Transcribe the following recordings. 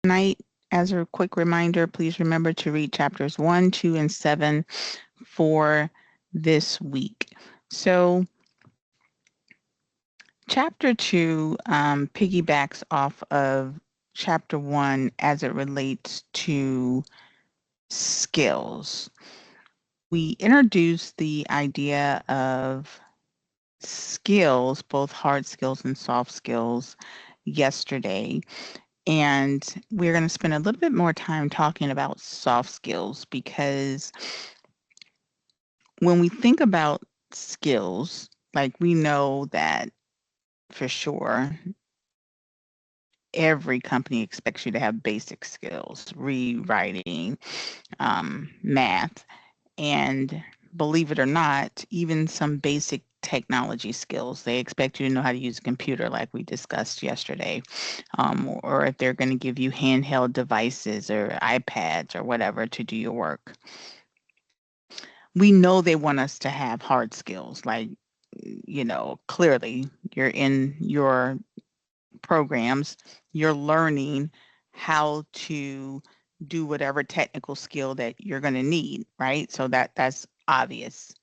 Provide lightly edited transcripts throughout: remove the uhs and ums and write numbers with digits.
Tonight, as a quick reminder, please remember to read chapters 1, 2, and 7 for this week. So, chapter 2 piggybacks off of chapter 1 as it relates to skills. We introduced the idea of skills, both hard skills and soft skills, yesterday. And we're going to spend a little bit more time talking about soft skills because when we think about skills, like we know that for sure every company expects you to have basic skills, rewriting, math, and believe it or not, even some basic technology skills. They expect you to know how to use a computer, like we discussed yesterday, or if they're going to give you handheld devices or iPads or whatever to do your work. We know they want us to have hard skills, like, clearly you're in your programs, you're learning how to do whatever technical skill that you're going to need, right? So that's obvious.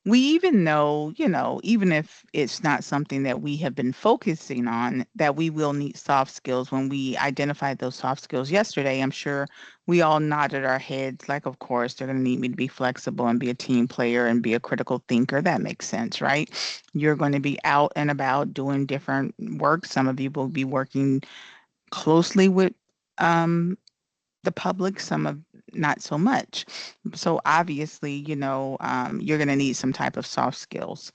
We even know, even if it's not something that we have been focusing on, that we will need soft skills. When we identified those soft skills yesterday, I'm sure we all nodded our heads like, of course, they're going to need me to be flexible and be a team player and be a critical thinker. That makes sense, right? You're going to be out and about doing different work. Some of you will be working closely with the public, some of not so much. So obviously, you're going to need some type of soft skills.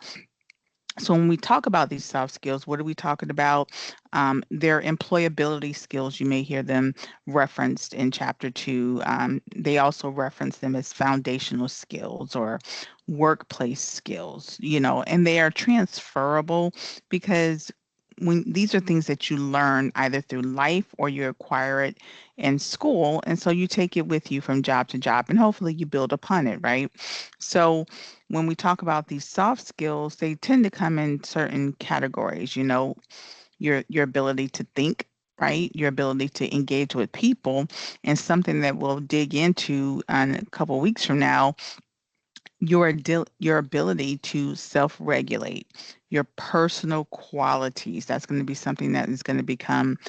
So when we talk about these soft skills, what are we talking about? They're employability skills. You may hear them referenced in chapter 2. They also reference them as foundational skills or workplace skills, and they are transferable because when these are things that you learn either through life or you acquire it in school. And so you take it with you from job to job and hopefully you build upon it, right? So when we talk about these soft skills, they tend to come in certain categories, your ability to think, right? Your ability to engage with people, and something that we'll dig into in a couple weeks from now, your ability to self-regulate, your personal qualities. That's going to be something that is going to become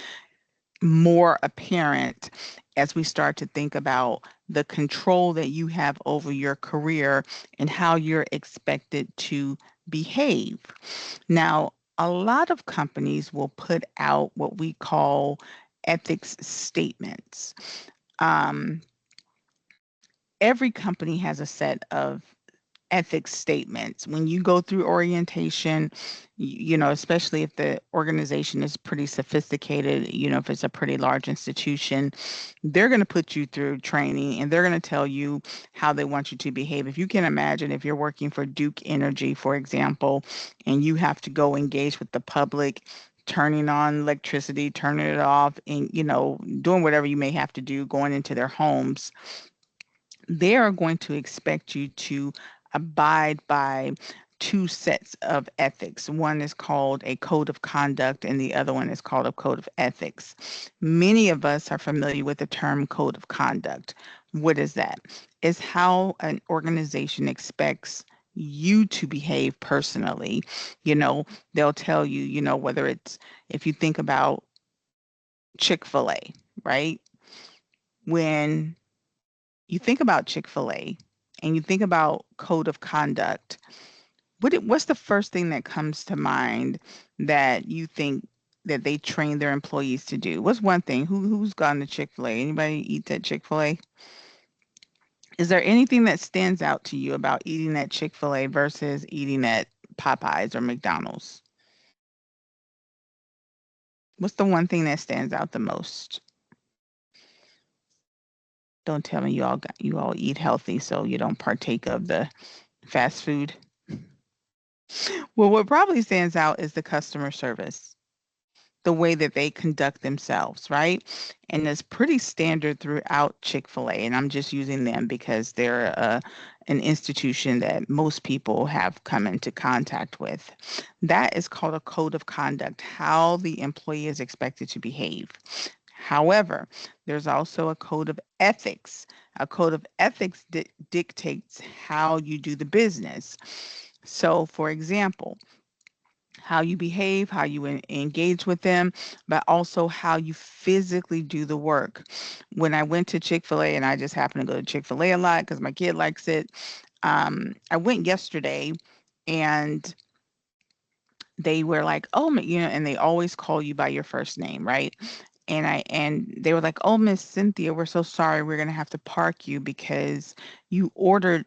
more apparent as we start to think about the control that you have over your career and how you're expected to behave. Now, a lot of companies will put out what we call ethics statements. Um, every company has a set of ethics statements. When you go through orientation, especially if the organization is pretty sophisticated, if it's a pretty large institution, they're going to put you through training and they're going to tell you how they want you to behave. If you can imagine, if you're working for Duke Energy, for example, and you have to go engage with the public, turning on electricity, turning it off, and, doing whatever you may have to do, going into their homes, they are going to expect you to abide by two sets of ethics. One is called a code of conduct, and the other one is called a code of ethics. Many of us are familiar with the term code of conduct. What is that? It's how an organization expects you to behave personally. They'll tell you, whether it's if you think about Chick-fil-A, right? When you think about Chick-fil-A and you think about code of conduct, what's the first thing that comes to mind that you think that they train their employees to do? What's one thing? Who's gone to Chick-fil-A? Anybody eat at Chick-fil-A? Is there anything that stands out to you about eating at Chick-fil-A versus eating at Popeyes or McDonald's? What's the one thing that stands out the most? Don't tell me you all eat healthy so you don't partake of the fast food. Well, what probably stands out is the customer service, the way that they conduct themselves, right? And it's pretty standard throughout Chick-fil-A. And I'm just using them because they're an institution that most people have come into contact with. That is called a code of conduct, how the employee is expected to behave, However, there's also a code of ethics. A code of ethics dictates how you do the business. So, for example, how you behave, how you engage with them, but also how you physically do the work. When I went to Chick-fil-A, and I just happen to go to Chick-fil-A a lot because my kid likes it, I went yesterday and they were like, "Oh, and they always call you by your first name, right?" And they were like, "Oh, Miss Cynthia, we're so sorry. We're gonna have to park you because you ordered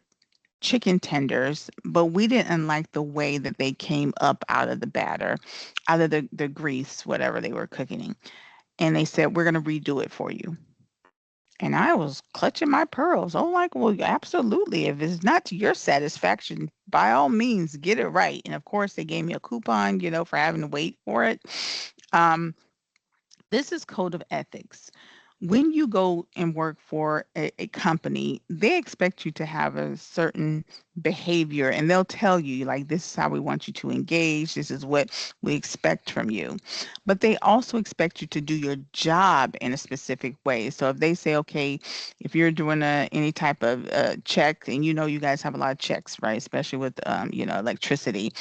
chicken tenders, but we didn't like the way that they came up out of the batter, out of the grease, whatever they were cooking. And they said, we're going to redo it for you." And I was clutching my pearls. Oh, like, well, absolutely. If it's not to your satisfaction, by all means, get it right. And of course, they gave me a coupon, for having to wait for it. Um, this is code of ethics. When you go and work for a company, they expect you to have a certain behavior, and they'll tell you, like, this is how we want you to engage. This is what we expect from you. But they also expect you to do your job in a specific way. So if they say, okay, if you're doing any type of check, and you guys have a lot of checks, right? Especially with, electricity,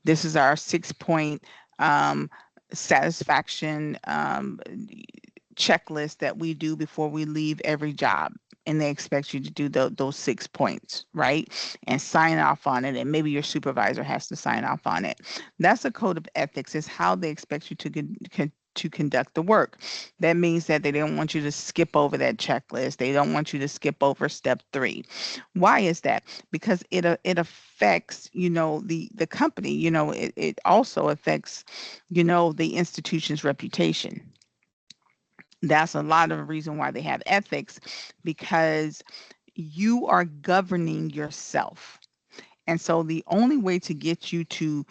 this is our 6 point satisfaction checklist that we do before we leave every job. And they expect you to do those 6 points, right? And sign off on it. And maybe your supervisor has to sign off on it. That's a code of ethics, is how they expect you to conduct the work. That means that they don't want you to skip over that checklist. They don't want you to skip over step 3. Why is that? Because it affects, the company. It also affects, the institution's reputation. That's a lot of the reason why they have ethics, because you are governing yourself. And so the only way to get you to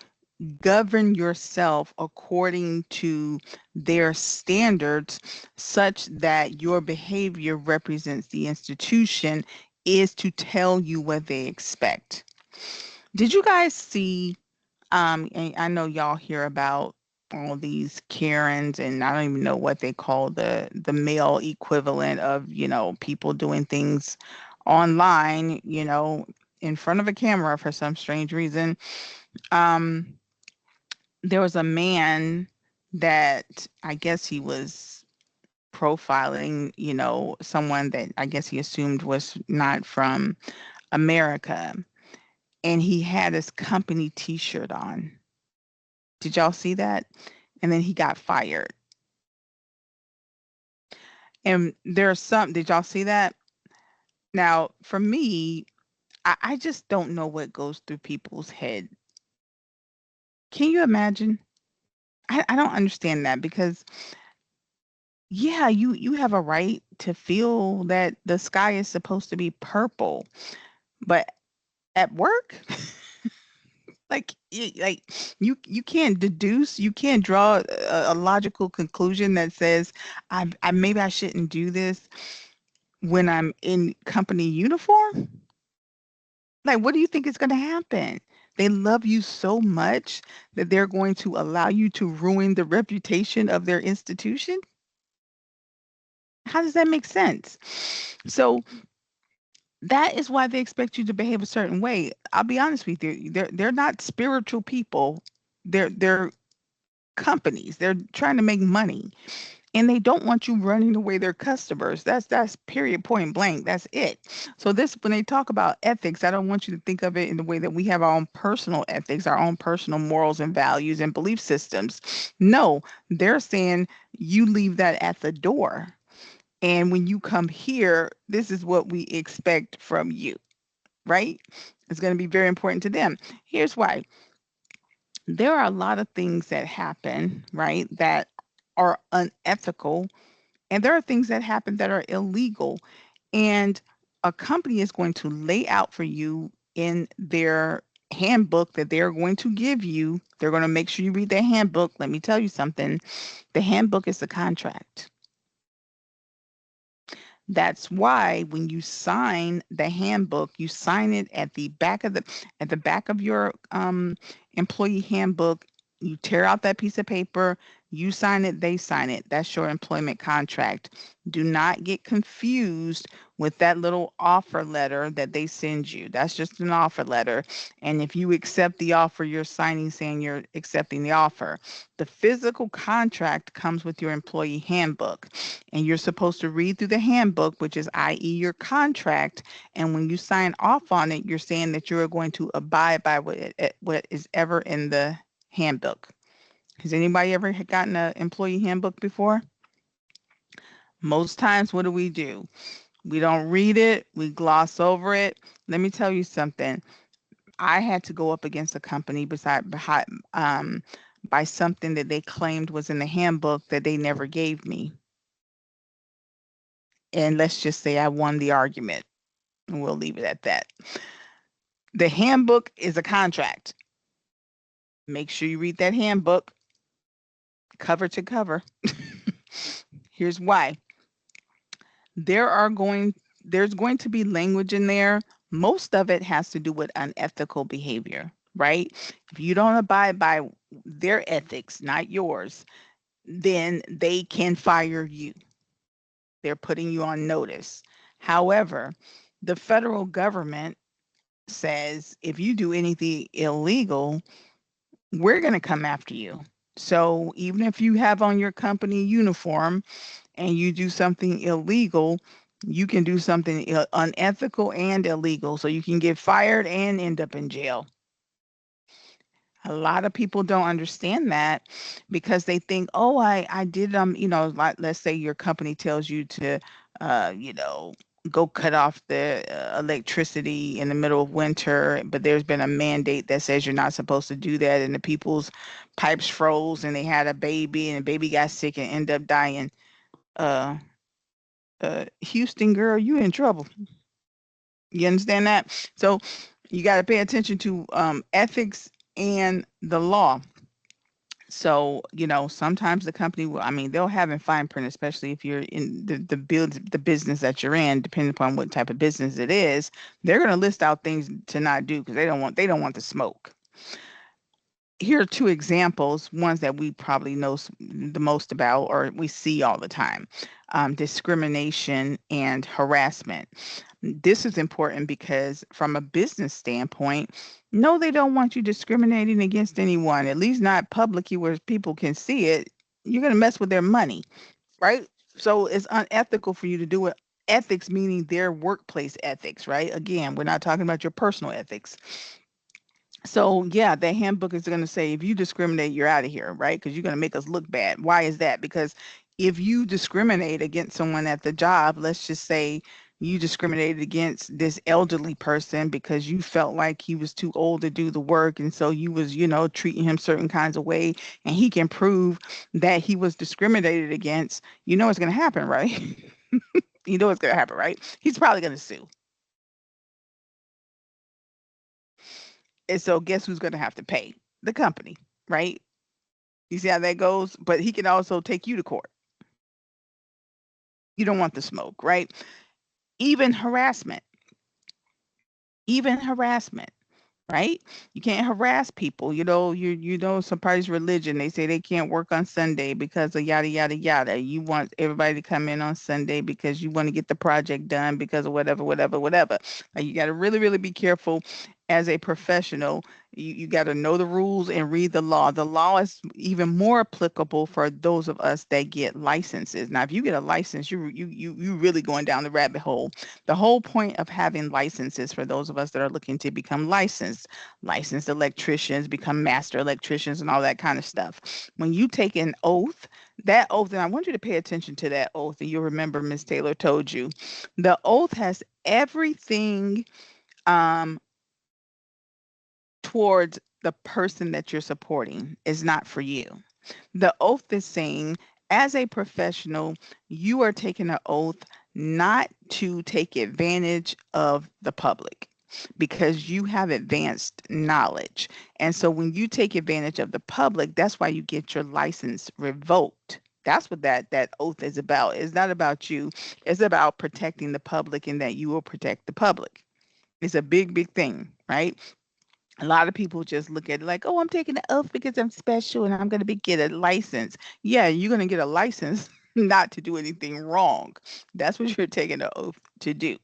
govern yourself according to their standards, such that your behavior represents the institution, is to tell you what they expect. Did you guys see, and I know y'all hear about all these Karens, and I don't even know what they call the male equivalent of, people doing things online, in front of a camera for some strange reason. Um, there was a man that I guess he was profiling, someone that I guess he assumed was not from America, and he had his company T-shirt on. Did y'all see that? And then he got fired. And there's some, did y'all see that? Now, for me, I just don't know what goes through people's head. Can you imagine? I don't understand that, because yeah, you have a right to feel that the sky is supposed to be purple, but at work, like you can't deduce, you can't draw a logical conclusion that says I maybe I shouldn't do this when I'm in company uniform. Like, what do you think is going to happen? They love you so much that they're going to allow you to ruin the reputation of their institution? How does that make sense? So that is why they expect you to behave a certain way. I'll be honest with you. They're not spiritual people. They're companies. They're trying to make money. And they don't want you running away their customers. That's period, point blank. That's it. So this, when they talk about ethics, I don't want you to think of it in the way that we have our own personal ethics, our own personal morals and values and belief systems. No, they're saying you leave that at the door. And when you come here, this is what we expect from you, right? It's going to be very important to them. Here's why. There are a lot of things that happen, right, that are unethical, and there are things that happen that are illegal. And a company is going to lay out for you in their handbook that they're going to give you. They're going to make sure you read their handbook. Let me tell you something. The handbook is the contract. That's why when you sign the handbook, you sign it at the back of your employee handbook. You tear out that piece of paper, You sign it, they sign it. That's your employment contract. Do not get confused with that little offer letter that they send you. That's just an offer letter. And if you accept the offer, you're signing saying you're accepting the offer. The physical contract comes with your employee handbook, and you're supposed to read through the handbook, which is i.e. your contract. And when you sign off on it, you're saying that you're going to abide by what is ever in the handbook. Has anybody ever gotten an employee handbook before? Most times, what do? We don't read it, we gloss over it. Let me tell you something. I had to go up against a company by something that they claimed was in the handbook that they never gave me. And let's just say I won the argument, and we'll leave it at that. The handbook is a contract. Make sure you read that handbook cover to cover. Here's why. There are going there's going to be language in there. Most of it has to do with unethical behavior, right? If you don't abide by their ethics, not yours, then they can fire you. They're putting you on notice. However, the federal government says if you do anything illegal, we're going to come after you. So even if you have on your company uniform and you do something illegal, you can do something unethical and illegal. So you can get fired and end up in jail. A lot of people don't understand that because they think, oh, I did, like, let's say your company tells you to, uh, you know, go cut off the electricity in the middle of winter, but there's been a mandate that says you're not supposed to do that. And the people's pipes froze and they had a baby and the baby got sick and ended up dying. Uh, Houston girl, you in trouble. You understand that? So you got to pay attention to ethics and the law. So, sometimes the company will, I mean, they'll have in fine print, especially if you're in the business that you're in, depending upon what type of business it is, they're going to list out things to not do because they don't want the smoke. Here are two examples, ones that we probably know the most about or we see all the time. Discrimination and harassment. This is important because from a business standpoint, no, they don't want you discriminating against anyone, at least not publicly where people can see it. You're going to mess with their money, right? So it's unethical for you to do it. Ethics meaning their workplace ethics, right? Again, we're not talking about your personal ethics. So yeah, the handbook is going to say if you discriminate, you're out of here, right? Because you're going to make us look bad. Why is that? Because if you discriminate against someone at the job, let's just say you discriminated against this elderly person because you felt like he was too old to do the work, and so you was, treating him certain kinds of way, and he can prove that he was discriminated against. You know what's going to happen, right? You know what's going to happen, right? He's probably going to sue. And so guess who's going to have to pay? The company, right? You see how that goes? But he can also take you to court. You don't want the smoke, right? Even harassment, even harassment. Right? You can't harass people. Somebody's religion. They say they can't work on Sunday because of yada yada yada. You want everybody to come in on Sunday because you want to get the project done because of whatever, whatever, whatever. Like you got to really, really be careful as a professional. You got to know the rules and read the law. The law is even more applicable for those of us that get licenses. Now, if you get a license, you really going down the rabbit hole. The whole point of having licenses for those of us that are looking to become licensed electricians, become master electricians and all that kind of stuff. When you take an oath, that oath, and I want you to pay attention to that oath, and you'll remember Miss Taylor told you, the oath has everything um, towards the person that you're supporting. Is not for you. The oath is saying, as a professional, you are taking an oath not to take advantage of the public because you have advanced knowledge. And so when you take advantage of the public, that's why you get your license revoked. That's what that oath is about. It's not about you. It's about protecting the public and that you will protect the public. It's a big, big thing, right? A lot of people just look at it like, oh, I'm taking the oath because I'm special and I'm going to be get a license. Yeah, you're going to get a license not to do anything wrong. That's what you're taking the oath to do,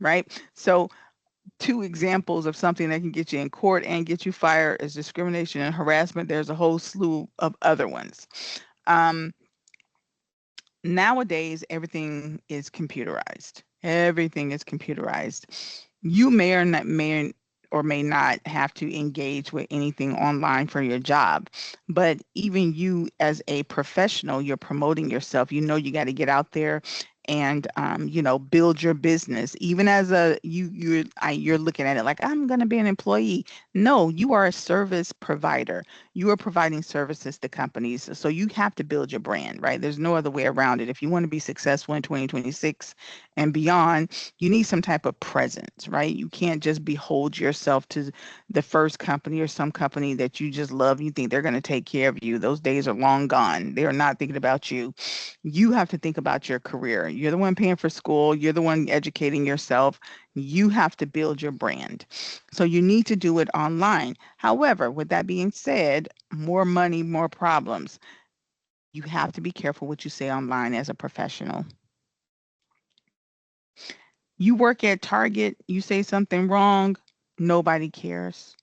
right? So, two examples of something that can get you in court and get you fired is discrimination and harassment. There's a whole slew of other ones. Um, Nowadays everything is computerized. Everything is computerized. You may not have to engage with anything online for your job, but even you as a professional, you're promoting yourself. You know you got to get out there and build your business. Even as you're looking at it like I'm going to be an employee. No, you are a service provider. You are providing services to companies. So you have to build your brand, right? There's no other way around it. If you want to be successful in 2026 and beyond, you need some type of presence, right? You can't just behold yourself to the first company or some company that you just love. You think they're going to take care of you. Those days are long gone. They are not thinking about you. You have to think about your career. You're the one paying for school. You're the one educating yourself. You have to build your brand. So you need to do it online. However, with that being said, more money, more problems. You have to be careful what you say online as a professional. You work at Target, you say something wrong, nobody cares.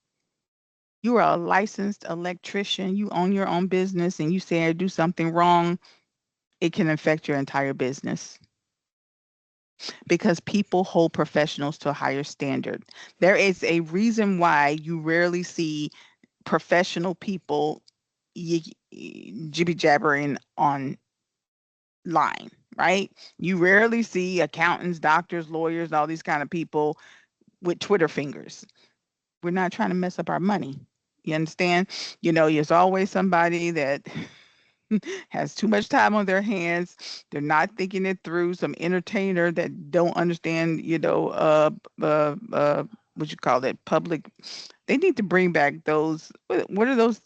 You are a licensed electrician, you own your own business, and you say I do something wrong, it can affect your entire business because people hold professionals to a higher standard. There is a reason why you rarely see professional people jibby jabbering online, right? You rarely see accountants, doctors, lawyers, all these kind of people with Twitter fingers. We're not trying to mess up our money. You understand? There's always somebody that has too much time on their hands. They're not thinking it through. Some entertainer that don't understand, what you call it, public. They need to bring back those. What are those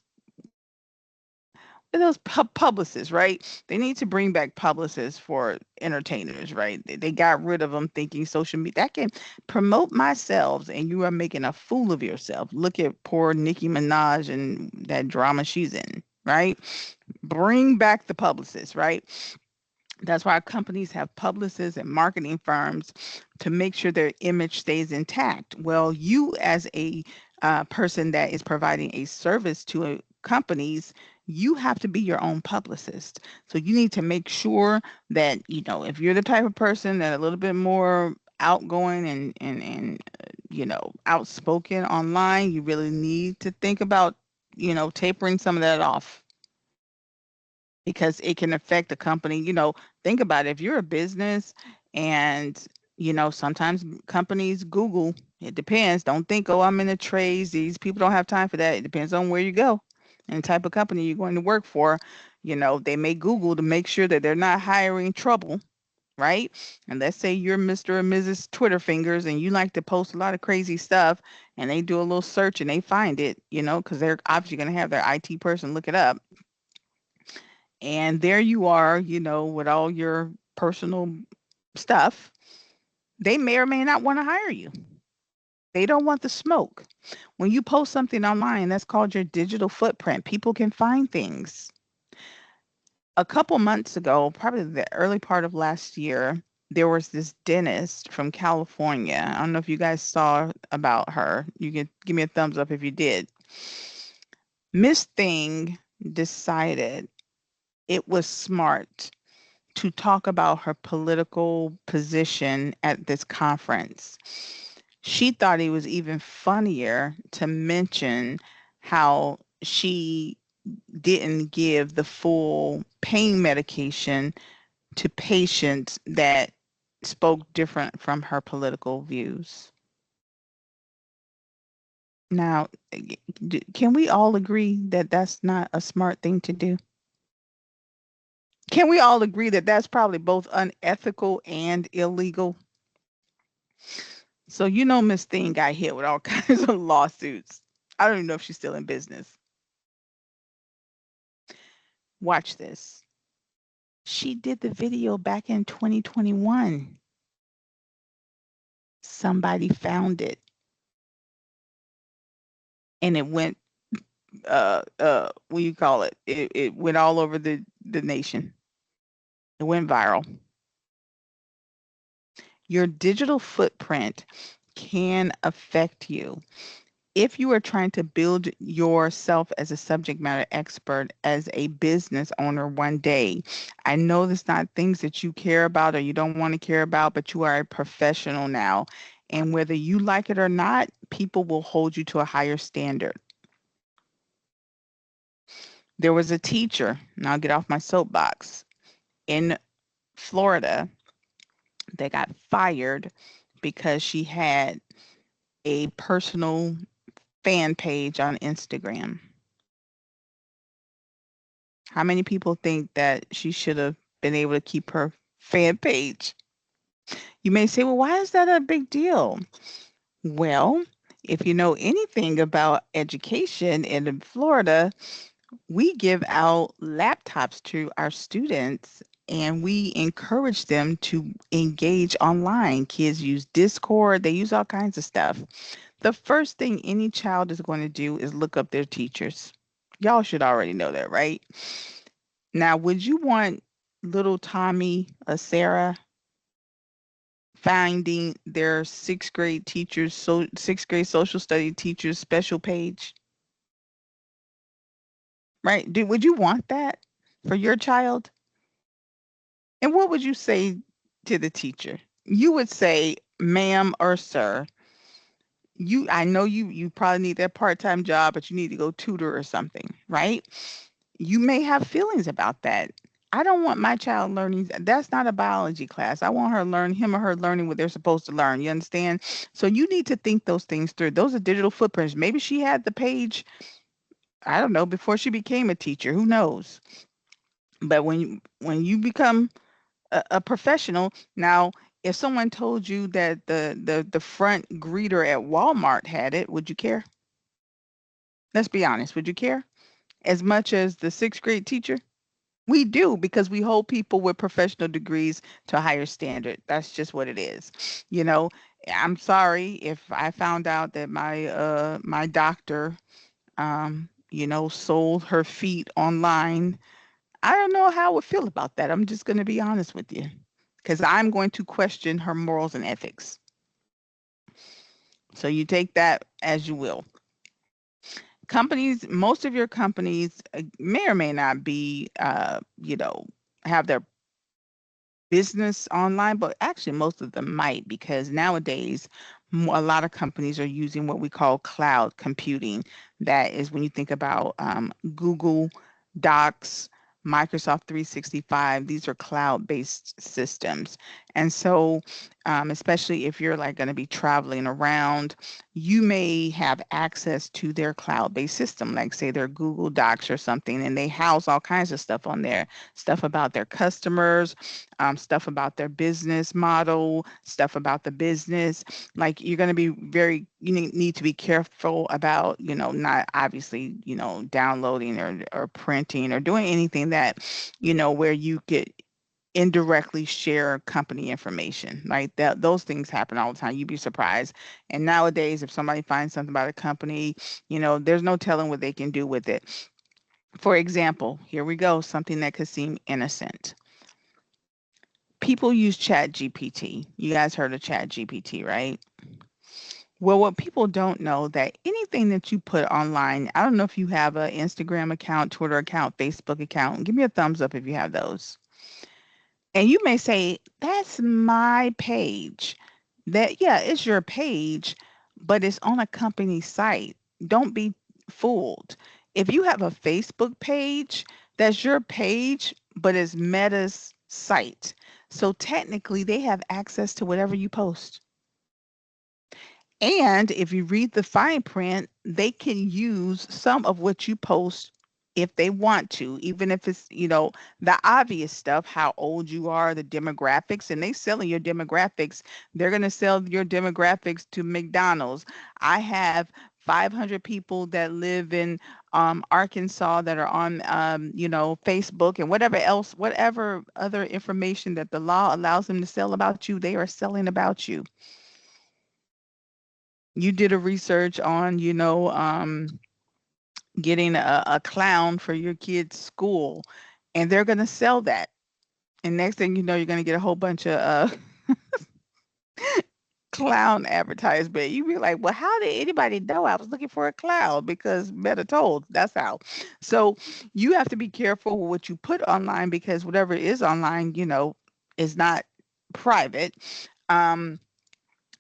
publicists, right? They need to bring back publicists for entertainers, right? They got rid of them thinking social media that can promote myself, and you are making a fool of yourself. Look at poor Nicki Minaj and that drama she's in, right? Bring back the publicists, right? That's why companies have publicists and marketing firms to make sure their image stays intact. Well, you as a person that is providing a service to companies, you have to be your own publicist. So you need to make sure that, if you're the type of person that a little bit more outgoing and outspoken online, you really need to think about, tapering some of that off because it can affect the company. Think about it. If you're a business and, sometimes companies Google, it depends. Don't think, oh, I'm in the trades. These people don't have time for that. It depends on where you go and the type of company you're going to work for. They may Google to make sure that they're not hiring trouble, right? And let's say you're Mr. or Mrs. Twitter fingers and you like to post a lot of crazy stuff and they do a little search and they find it, because they're obviously going to have their IT person look it up. And there you are, with all your personal stuff. They may or may not want to hire you. They don't want the smoke. When you post something online, that's called your digital footprint. People can find things. A couple months ago, probably the early part of last year, there was this dentist from California. I don't know if you guys saw about her. You can give me a thumbs up if you did. Miss Thing decided it was smart to talk about her political position at this conference. She thought it was even funnier to mention how she didn't give the full pain medication to patients that spoke different from her political views. Now, can we all agree that that's not a smart thing to do? Can we all agree that that's probably both unethical and illegal? So Miss Thing got hit with all kinds of lawsuits. I don't even know if she's still in business. Watch this. She did the video back in 2021. Somebody found it. and it went what do you call it? It went all over the nation. It went viral. Your digital footprint can affect you. If you are trying to build yourself as a subject matter expert, as a business owner one day, I know that's not things that you care about or you don't want to care about, but you are a professional now. And whether you like it or not, people will hold you to a higher standard. There was a teacher, and I'll get off my soapbox, in Florida that got fired because she had a personal fan page on Instagram. How many people think that she should have been able to keep her fan page? You may say, well, why is that a big deal? Well, if you know anything about education in Florida, we give out laptops to our students and we encourage them to engage online. Kids use Discord, they use all kinds of stuff. The first thing any child is going to do is look up their teachers. Y'all should already know that, right? Now, would you want little Tommy or Sarah finding their sixth grade teachers, so sixth grade social study teachers special page? Right? Would you want that for your child? And what would you say to the teacher? You would say, ma'am or sir, I know you probably need that part-time job, but you need to go tutor or something, right? You may have feelings about that. I don't want my child learning. That's not a biology class. I want her learn him or her learning what they're supposed to learn. You understand? So you need to think those things through. Those are digital footprints. Maybe she had the page, I don't know, before she became a teacher. Who knows? But when you become a professional, now if someone told you that the front greeter at Walmart had it, would you care? Let's be honest. Would you care as much as the sixth grade teacher? We do because we hold people with professional degrees to a higher standard. That's just what it is. You know, I'm sorry if I found out that my doctor sold her feet online. I don't know how I would feel about that. I'm just going to be honest with you because I'm going to question her morals and ethics. So you take that as you will. Companies, most of your companies may or may not be, have their business online, but actually most of them might because nowadays a lot of companies are using what we call cloud computing. That is when you think about Google Docs, Microsoft 365, these are cloud-based systems. And so, especially if you're like going to be traveling around, you may have access to their cloud-based system, like say their Google Docs or something, and they house all kinds of stuff on there, stuff about their customers, stuff about their business model, stuff about the business. Like you're going to be need to be careful about, not obviously, downloading or printing or doing anything that, where you could indirectly share company information, right? Those things happen all the time. You'd be surprised. And nowadays, if somebody finds something about a company, there's no telling what they can do with it. For example, here we go, something that could seem innocent. People use Chat GPT. You guys heard of Chat GPT, right? Well, what people don't know that anything that you put online, I don't know if you have an Instagram account, Twitter account, Facebook account. Give me a thumbs up if you have those. And you may say, that's my page. Yeah, it's your page, but it's on a company site. Don't be fooled. If you have a Facebook page, that's your page, but it's Meta's site. So technically, they have access to whatever you post. And if you read the fine print, they can use some of what you post if they want to, even if it's, the obvious stuff, how old you are, the demographics, and they selling your demographics. They're going to sell your demographics to McDonald's. I have 500 people that live in Arkansas that are on, Facebook and whatever other information that the law allows them to sell about you, they are selling about you. You did a research on, getting a clown for your kid's school, and they're going to sell that. And next thing you know, you're going to get a whole bunch of clown advertisement. You be like, well, how did anybody know I was looking for a clown? Because Meta told. That's how. So you have to be careful with what you put online, because whatever is online, is not private. Um,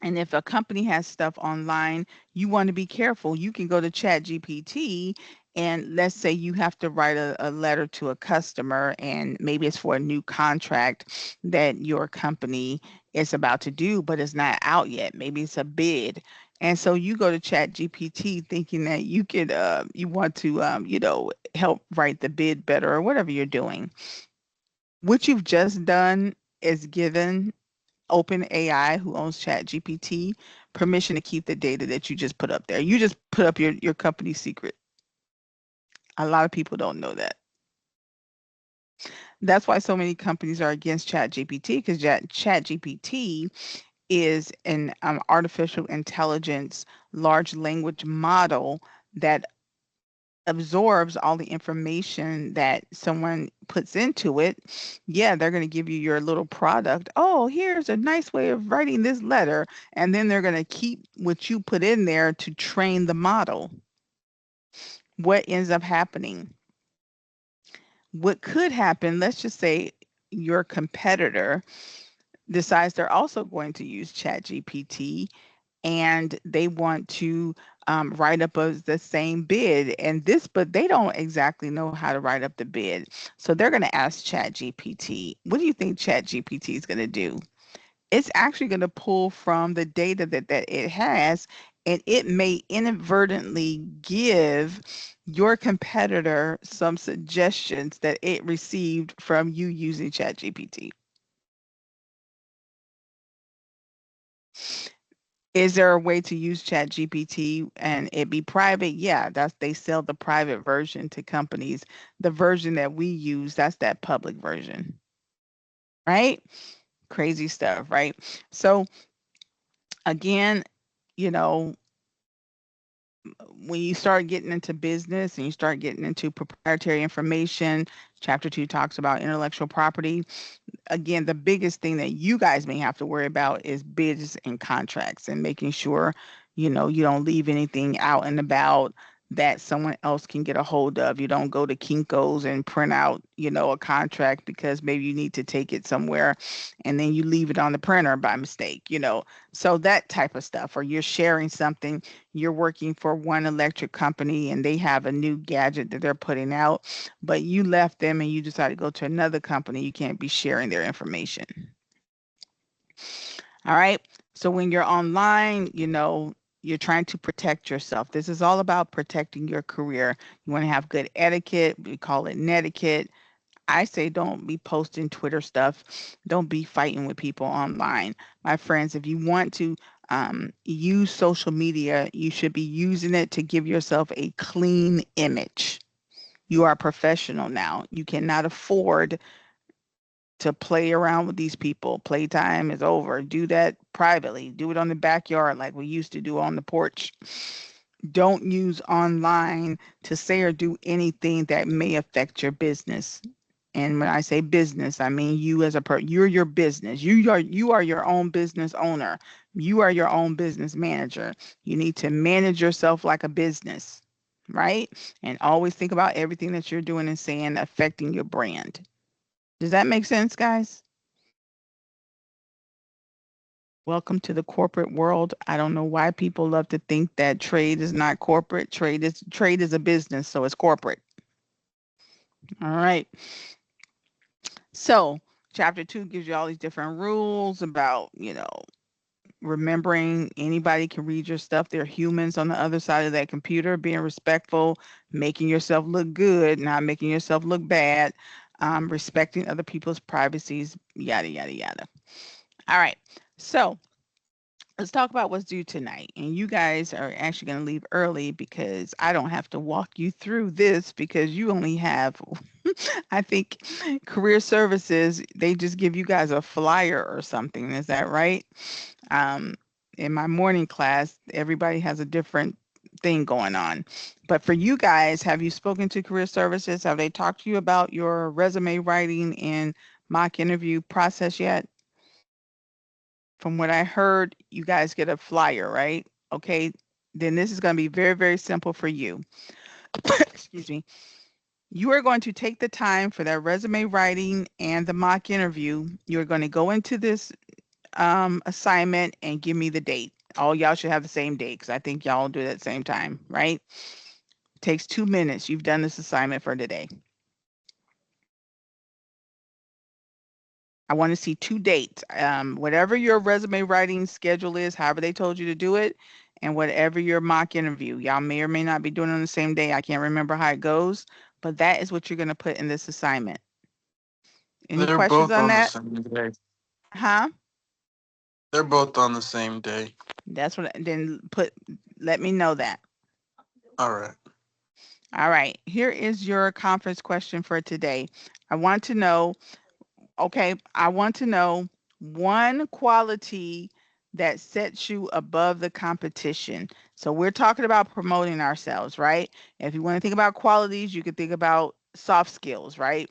And if a company has stuff online, you want to be careful. You can go to ChatGPT, and let's say you have to write a letter to a customer, and maybe it's for a new contract that your company is about to do, but it's not out yet. Maybe it's a bid. And so you go to ChatGPT thinking that you want to, help write the bid better or whatever you're doing. What you've just done is given OpenAI, who owns ChatGPT, permission to keep the data that you just put up there. You just put up your company secret. A lot of people don't know that. That's why so many companies are against ChatGPT, because ChatGPT is an artificial intelligence large language model that absorbs all the information that someone puts into it. Yeah, they're going to give you your little product. Oh, here's a nice way of writing this letter. And then they're going to keep what you put in there to train the model. What ends up happening? What could happen, let's just say your competitor decides they're also going to use ChatGPT, and they want to write up the same bid, but they don't exactly know how to write up the bid. So they're going to ask ChatGPT. What do you think ChatGPT is going to do? It's actually going to pull from the data that it has, and it may inadvertently give your competitor some suggestions that it received from you using ChatGPT. Is there a way to use ChatGPT and it be private? Yeah, they sell the private version to companies. The version that we use, that's that public version, right? Crazy stuff, right? So again, you know, when you start getting into business and you start getting into proprietary information, chapter 2 talks about intellectual property. Again, the biggest thing that you guys may have to worry about is bids and contracts, and making sure, you don't leave anything out and about that someone else can get a hold of. You don't go to Kinko's and print out, a contract because maybe you need to take it somewhere and then you leave it on the printer by mistake. So that type of stuff. Or you're sharing something, you're working for one electric company and they have a new gadget that they're putting out, but you left them and you decided to go to another company. You can't be sharing their information. All right. So when you're online, you're trying to protect yourself. This is all about protecting your career. You want to have good etiquette. We call it netiquette. I say don't be posting Twitter stuff. Don't be fighting with people online. My friends, if you want to use social media, you should be using it to give yourself a clean image. You are a professional now. You cannot afford to play around with these people. Playtime is over. Do that privately. Do it on the backyard like we used to do on the porch. Don't use online to say or do anything that may affect your business. And when I say business, I mean you as you're your business. You are your own business owner. You are your own business manager. You need to manage yourself like a business, right? And always think about everything that you're doing and saying affecting your brand. Does that make sense, guys? Welcome to the corporate world. I don't know why people love to think that trade is not corporate. Trade is a business, so it's corporate. All right. So, chapter 2 gives you all these different rules about, remembering anybody can read your stuff. They're humans on the other side of that computer, being respectful, making yourself look good, not making yourself look bad, respecting other people's privacies, yada, yada, yada. All right. So, let's talk about what's due tonight. And you guys are actually going to leave early because I don't have to walk you through this, because you only have, I think, career services, they just give you guys a flyer or something. Is that right? Um, in my morning class, everybody has a different thing going on. But for you guys, have you spoken to career services? Have they talked to you about your resume writing and mock interview process yet? From what I heard, you guys get a flyer, right? Okay, then this is going to be very, very simple for you. Excuse me. You are going to take the time for that resume writing and the mock interview. You're going to go into this assignment and give me the date. All y'all should have the same date because I think y'all do it at the same time, right? Takes 2 minutes. You've done this assignment for today. I want to see 2 dates. Whatever your resume writing schedule is, however they told you to do it, and whatever your mock interview. Y'all may or may not be doing it on the same day. I can't remember how it goes, but that is what you're going to put in this assignment. Any They're questions both on on the that? same day. Huh? They're both on the same day. That's what then let me know that. All right. All right. Here is your conference question for today. I want to know I want to know one quality that sets you above the competition. So we're talking about promoting ourselves, right? If you want to think about qualities, you could think about soft skills, right?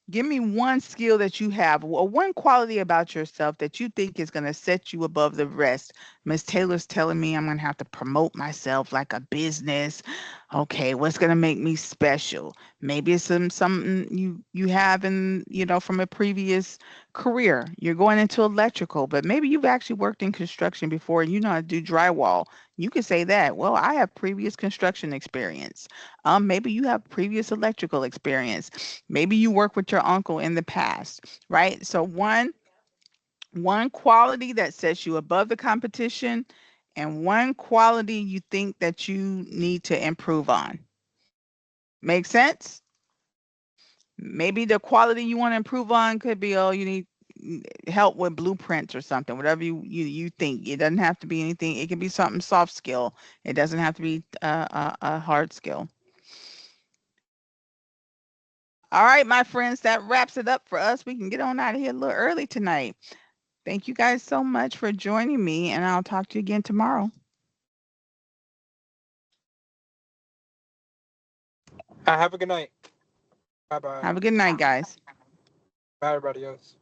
Give me one skill that you have or one quality about yourself that you think is going to set you above the rest. Miss Taylor's telling me I'm going to have to promote myself like a business. Okay, what's going to make me special? Maybe it's something you have in, from a previous career. You're going into electrical, but maybe you've actually worked in construction before and you know how to do drywall. You could say that, well, I have previous construction experience. Maybe you have previous electrical experience. Maybe you work with your uncle in the past, right? So one quality that sets you above the competition and one quality you think that you need to improve on. Make sense? Maybe the quality you want to improve on could be, oh, you need help with blueprints or something, whatever you think. It doesn't have to be anything. It can be something soft skill. It doesn't have to be a hard skill. All right, my friends, that wraps it up for us. We can get on out of here a little early tonight. Thank you guys so much for joining me, and I'll talk to you again tomorrow. Have a good night. Bye bye. Have a good night, guys. Bye, everybody else.